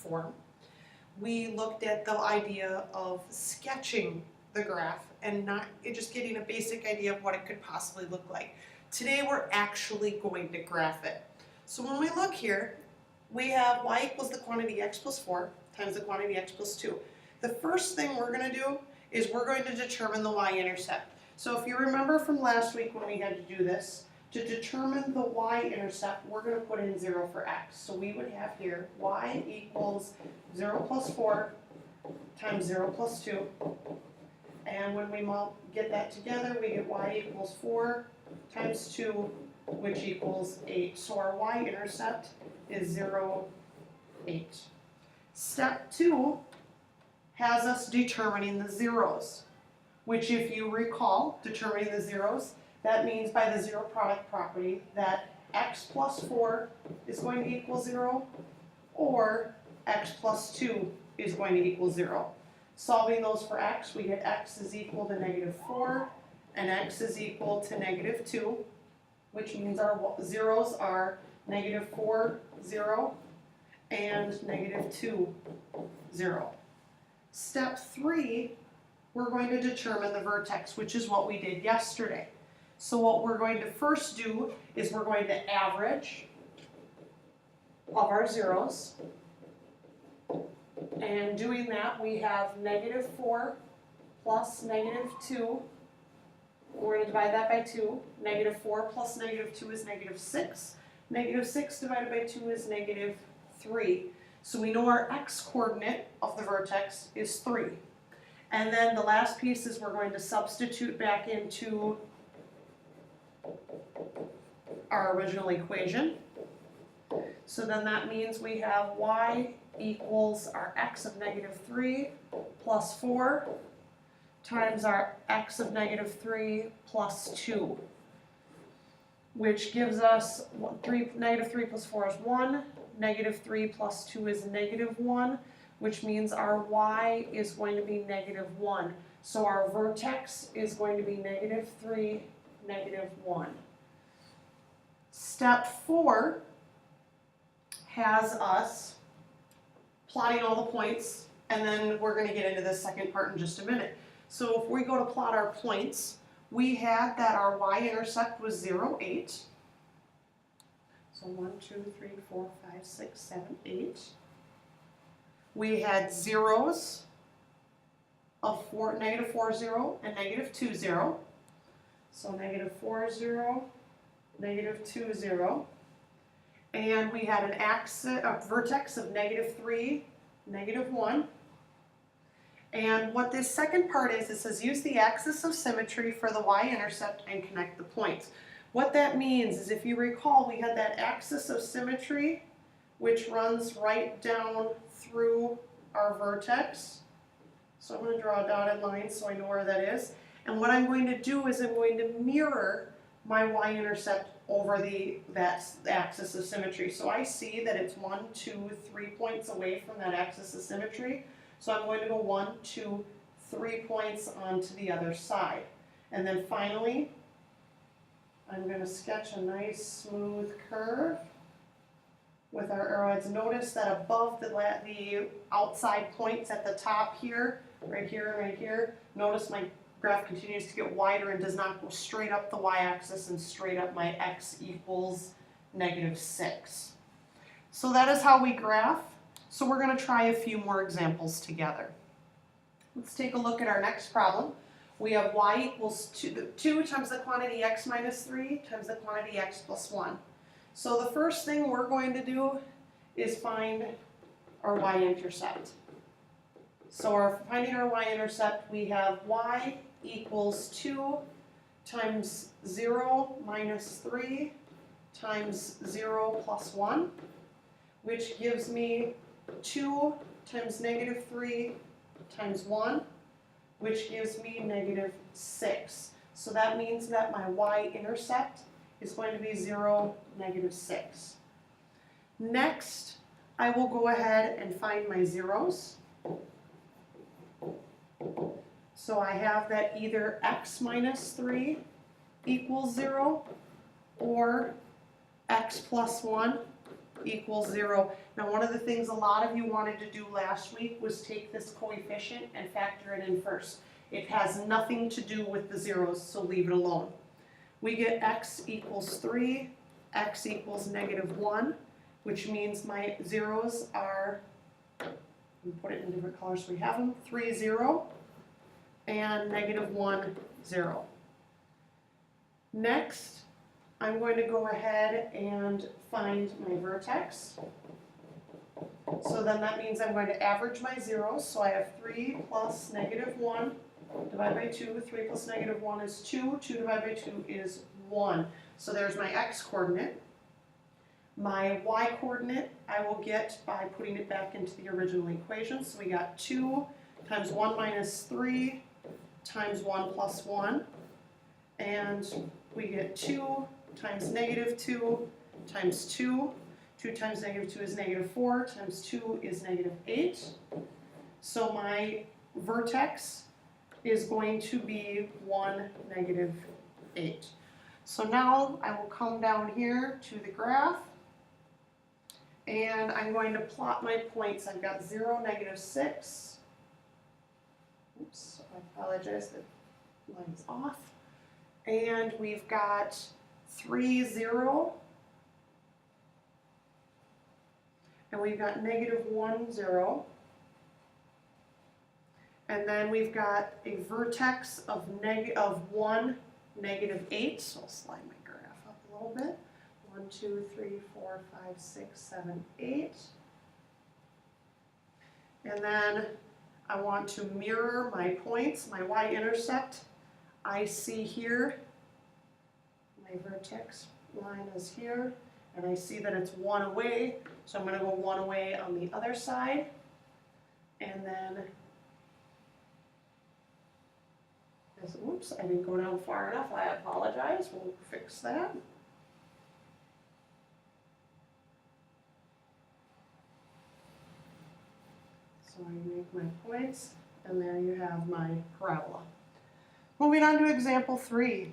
form. We looked at the idea of sketching the graph and not just getting a basic idea of what it could possibly look like. Today we're actually going to graph it. So when we look here, we have y equals the quantity x plus 4 times the quantity x plus 2. The first thing we're going to do is we're going to determine the y-intercept. So if you remember from last week when we had to do this, to determine the y-intercept, we're going to put in 0 for x. So we would have here y equals 0 plus 4 times 0 plus 2. And when we get that together, we get y equals 4 times 2, which equals 8. So our y-intercept is 0, 8. Step 2 has us determining the zeros, which if you recall, determining the zeros, that means by the zero product property that x plus 4 is going to equal 0 or x plus 2 is going to equal 0. Solving those for x, we get x is equal to -4 and x is equal to -2, which means our zeros are -4, 0 and -2, 0. Step 3, we're going to determine the vertex, which is what we did yesterday. So what we're going to first do is we're going to average of our zeros. And doing that, we have -4 plus -2. We're going to divide that by 2. -4 plus -2 is -6. -6 divided by 2 is -3. So we know our x-coordinate of the vertex is 3. And then the last piece is we're going to substitute back into our original equation. So then that means we have y equals our x of -3 plus 4 times our x of -3 plus 2, which gives us -3 plus 4 is 1, -3 plus 2 is -1, which means our y is going to be -1. So our vertex is going to be -3, -1. Step 4 has us plotting all the points, and then we're going to get into the second part in just a minute. So if we go to plot our points, we had that our y-intercept was 0, 8. So 1, 2, 3, 4, 5, 6, 7, 8. We had zeros of -4, 0 and -2, 0. So -4, 0, -2, 0. And we had a vertex of -3, -1. And what this second part is, it says use the axis of symmetry for the y-intercept and connect the points. What that means is, if you recall, we had that axis of symmetry which runs right down through our vertex. So I'm going to draw a dotted line so I know where that is. And what I'm going to do is I'm going to mirror my y-intercept over that axis of symmetry. So I see that it's 1, 2, 3 points away from that axis of symmetry. So I'm going to go 1, 2, 3 points onto the other side. And then finally, I'm going to sketch a nice smooth curve with our arrowheads. Notice that above the outside points at the top here, right here, right here, notice my graph continues to get wider and does not go straight up the y-axis and straight up my x equals -6. So that is how we graph. So we're going to try a few more examples together. Let's take a look at our next problem. We have y equals 2 times the quantity x minus 3 times the quantity x plus 1. So the first thing we're going to do is find our y-intercept. So finding our y-intercept, we have y equals 2 times 0 minus 3 times 0 plus 1, which gives me 2 times -3 times 1, which gives me -6. So that means that my y-intercept is going to be 0, -6. Next, I will go ahead and find my zeros. So I have that either x minus 3 equals 0 or x plus 1 equals 0. Now, one of the things a lot of you wanted to do last week was take this coefficient and factor it in first. It has nothing to do with the zeros, so leave it alone. We get x equals 3, x equals -1, which means my zeros are, let me put it in different colors so we have them, 3, 0, and -1, 0. Next, I'm going to go ahead and find my vertex. So then that means I'm going to average my zeros. So I have 3 plus -1 divided by 2. 3 plus -1 is 2. 2 divided by 2 is 1. So there's my x coordinate. My y coordinate I will get by putting it back into the original equation. So we got 2 times 1 minus 3 times 1 plus 1. And we get 2 times -2 times 2. 2 times -2 is -4 times 2 is -8. So my vertex is going to be 1, -8. So now I will come down here to the graph and I'm going to plot my points. I've got 0, -6. Oops, I apologize, the line's off. And we've got 3, 0. And we've got -1, 0. And then we've got a vertex of 1, -8. So I'll slide my graph up a little bit. 1, 2, 3, 4, 5, 6, 7, 8. And then I want to mirror my points, my y-intercept. I see here, my vertex line is here, and I see that it's 1 away, so I'm going to go 1 away on the other side, and then, oops, I didn't go down far enough, I apologize, we'll fix that. So I make my points, and there you have my parabola. Moving on to example 3.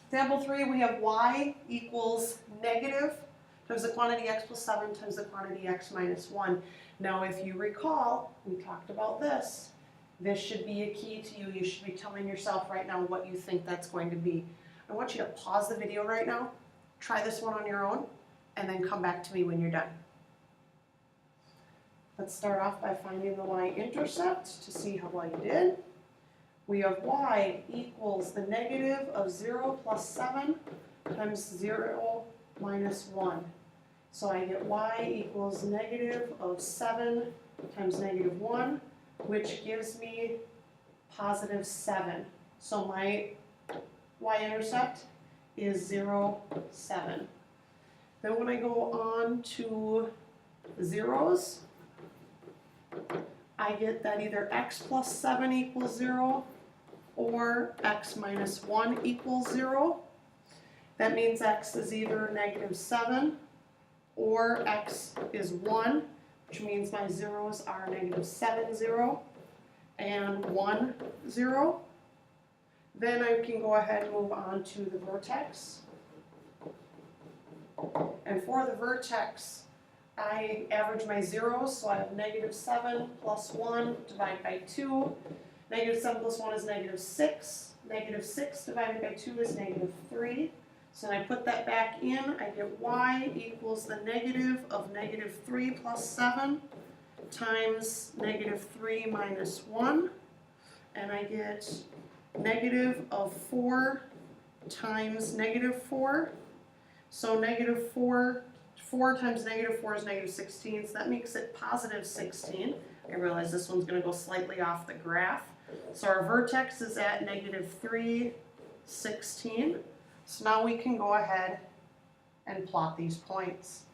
Example 3, we have y equals negative times the quantity x plus 7 times the quantity x minus 1. Now, if you recall, we talked about this. This should be a key to you. You should be telling yourself right now what you think that's going to be. I want you to pause the video right now, try this one on your own, and then come back to me when you're done. Let's start off by finding the y-intercept to see how well you did. We have y equals the negative of 0 plus 7 times 0 minus 1. So I get y equals negative of 7 times -1, which gives me positive 7. So my y-intercept is 0, 7. Then when I go on to zeros, I get that either x plus 7 equals 0 or x minus 1 equals 0. That means x is either -7 or x is 1, which means my zeros are -7, 0 and 1, 0. Then I can go ahead and move on to the vertex. And for the vertex, I average my zeros, so I have -7 plus 1 divided by 2. -7 plus 1 is -6. -6 divided by 2 is -3. So when I put that back in, I get y equals the negative of -3 plus 7 times -3 minus 1. And I get negative of 4 times -4. So -4 times -4 is -16, so that makes it positive 16. I realize this one's going to go slightly off the graph. So our vertex is at -3, 16. So now we can go ahead and plot these points.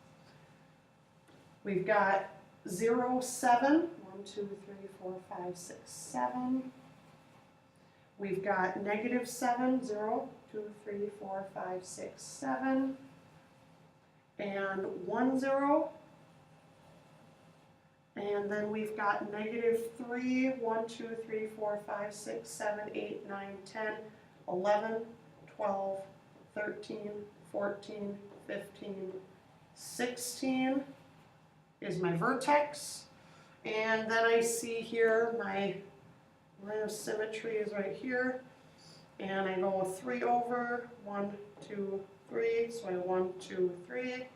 We've got 0, 7. 1, 2, 3, 4, 5, 6, 7. We've got -7, 0, 2, 3, 4, 5, 6, 7. And 1, 0. And then we've got -3, 1, 2, 3, 4, 5, 6, 7, 8, 9, 10, 11, 12, 13, 14, 15, 16 is my vertex. And then I see here my line of symmetry is right here. And I go 3 over, 1, 2, 3. So I 1, 2, 3.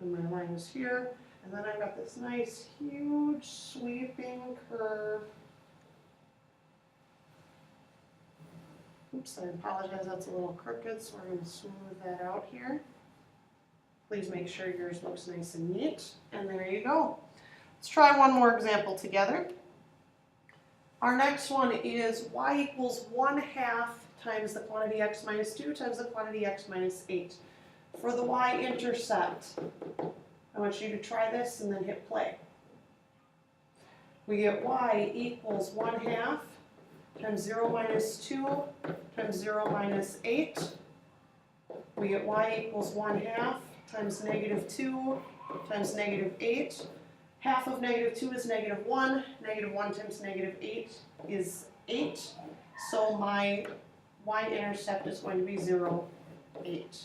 And my line is here. And then I've got this nice, huge, sweeping curve. Oops, I apologize, that's a little crooked, so we're going to smooth that out here. Please make sure yours looks nice and neat. And there you go. Let's try one more example together. Our next one is y equals 1/2 times the quantity x minus 2 times the quantity x minus 8. For the y-intercept, I want you to try this and then hit play. We get y equals 1/2 times 0 minus 2 times 0 minus 8. We get y equals 1/2 times negative 2 times negative 8. Half of negative 2 is negative 1. Negative 1 times negative 8 is 8. So my y-intercept is going to be 0, 8.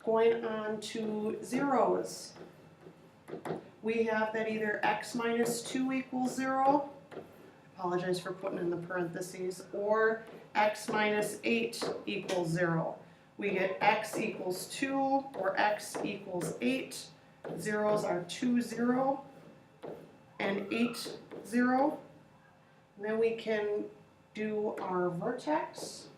Going on to zeros. We have that either x minus 2 equals 0. Apologize for putting in the parentheses. Or x minus 8 equals 0. We get x equals 2 or x equals 8. Zeros are 2, 0 and 8, 0. And then we can do our vertex.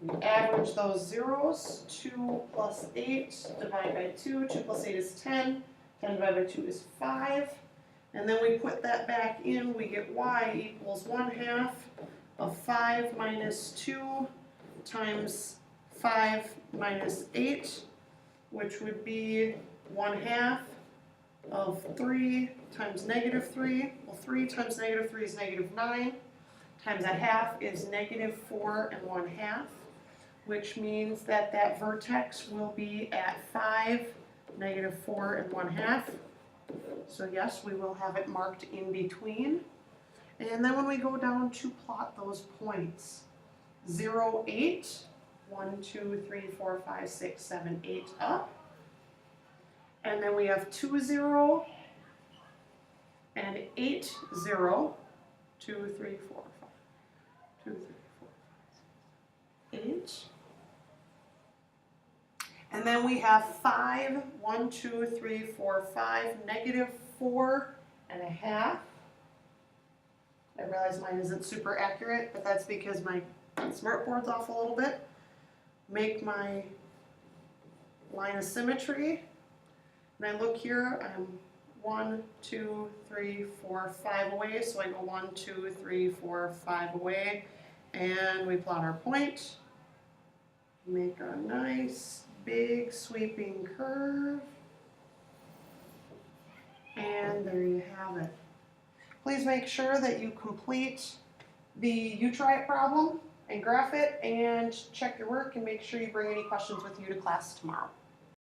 We average those zeros. 2 plus 8 divided by 2. 2 plus 8 is 10. 10 divided by 2 is 5. And then we put that back in. We get y equals 1/2 of 5 minus 2 times 5 minus 8, which would be 1/2 of 3 times negative 3. Well, 3 times negative 3 is negative 9. Times 1/2 is negative 4 and 1/2. Which means that that vertex will be at 5, negative 4 and 1/2. So yes, we will have it marked in between. And then when we go down to plot those points, 0, 8, 1, 2, 3, 4, 5, 6, 7, 8 up. And then we have 2, 0 and 8, 0. 2, 3, 4, 5. 2, 3, 4, 5, 6, 8. And then we have 5, 1, 2, 3, 4, 5, negative 4.5. I realize mine isn't super accurate, but that's because my smartboard's off a little bit. Make my line of symmetry. And I look here, I'm 1, 2, 3, 4, 5 away. So I go 1, 2, 3, 4, 5 away. And we plot our point. Make a nice big sweeping curve. And there you have it. Please make sure that you complete the You Try It problem and graph it and check your work and make sure you bring any questions with you to class tomorrow.